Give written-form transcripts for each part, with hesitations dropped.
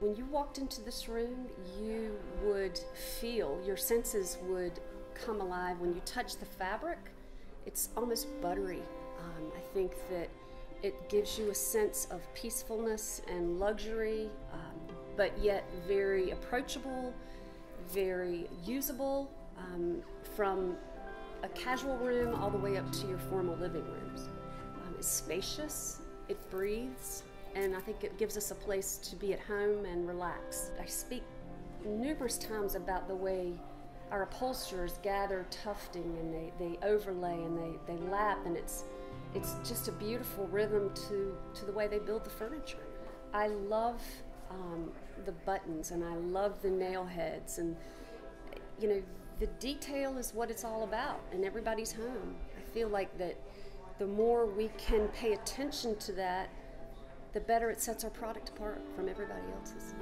When you walked into this room, you would feel, your senses would come alive. When you touch the fabric, it's almost buttery. I think that it gives you a sense of peacefulness and luxury, but yet very approachable, very usable, from a casual room all the way up to your formal living rooms. It's spacious, it breathes, and I think it gives us a place to be at home and relax. I speak numerous times about the way our upholsterers gather tufting and they overlay and they lap, and it's just a beautiful rhythm to the way they build the furniture. I love the buttons and I love the nail heads, and you know, the detail is what it's all about in everybody's home. I feel like that the more we can pay attention to that, the better it sets our product apart from everybody else's.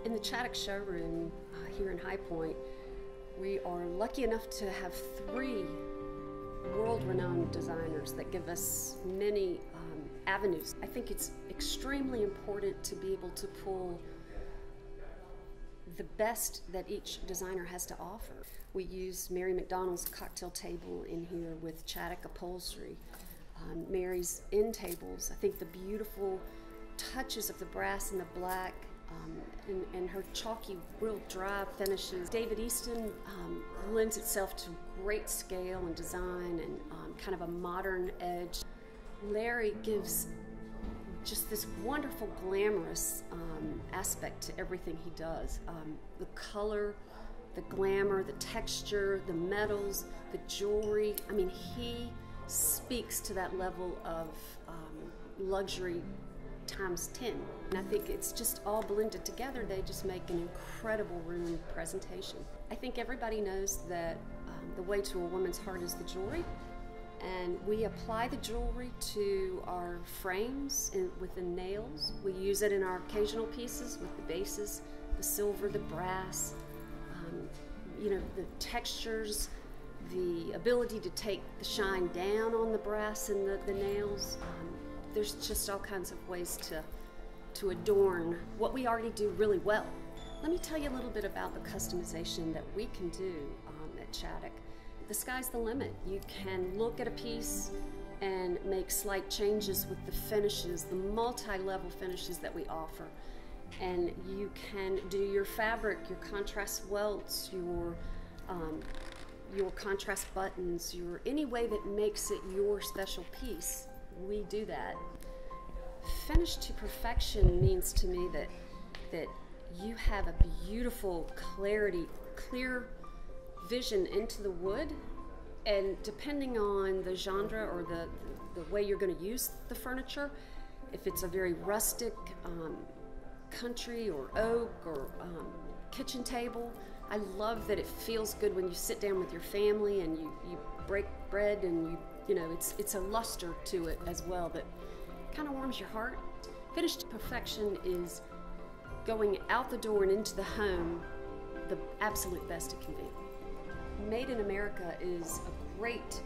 In the Chaddock showroom here in High Point, we are lucky enough to have 3 world-renowned designers that give us many avenues. I think it's extremely important to be able to pull the best that each designer has to offer. We use Mary McDonald's cocktail table in here with Chaddock upholstery. Mary's end tables, I think the beautiful touches of the brass and the black, and her chalky, real dry finishes. David Easton lends itself to great scale and design and kind of a modern edge. Larry gives just this wonderful, glamorous aspect to everything he does. The color, the glamour, the texture, the metals, the jewelry. I mean, he speaks to that level of luxury times 10. And I think it's just all blended together. They just make an incredible room presentation. I think everybody knows that the way to a woman's heart is the jewelry. And we apply the jewelry to our frames and with the nails. We use it in our occasional pieces with the bases, the silver, the brass, you know, the textures, the ability to take the shine down on the brass and the nails. There's just all kinds of ways to adorn what we already do really well. Let me tell you a little bit about the customization that we can do at Chaddock. The sky's the limit. You can look at a piece and make slight changes with the finishes, the multi-level finishes that we offer. And you can do your fabric, your contrast welts, your contrast buttons, any way that makes it your special piece. We do that. Finished to perfection means to me that you have a beautiful clear vision into the wood, and depending on the genre or the way you're going to use the furniture, if it's a very rustic country or oak or kitchen table, I love that it feels good when you sit down with your family and you break bread, and you know it's a luster to it as well that kind of warms your heart. Finished to perfection is going out the door and into the home the absolute best it can be. Made in America is a great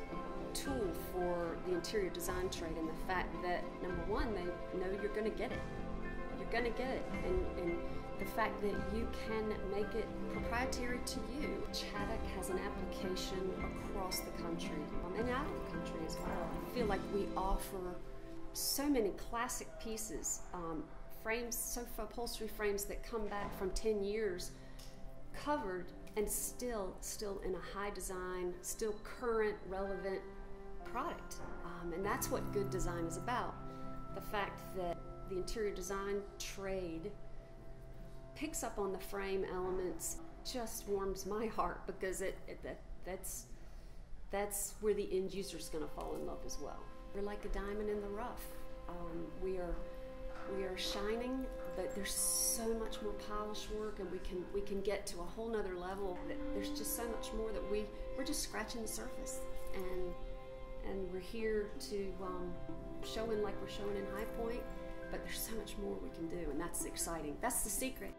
tool for the interior design trade, and the fact that, number one, they know you're going to get it. You're going to get it, and the fact that you can make it proprietary to you. Chaddock has an application across the country and out of the country as well. I feel like we offer so many classic pieces, frames, sofa upholstery frames that come back from 10 years, covered and still in a high design, still current, relevant product. And that's what good design is about. The fact that the interior design trade picks up on the frame elements just warms my heart, because that's where the end user is going to fall in love as well. We're like a diamond in the rough. We are shining, but there's so much more polished work, and we can get to a whole nother level. There's just so much more that we're just scratching the surface, and we're here to show in like we're showing in High Point, but there's so much more we can do, and that's exciting. That's the secret.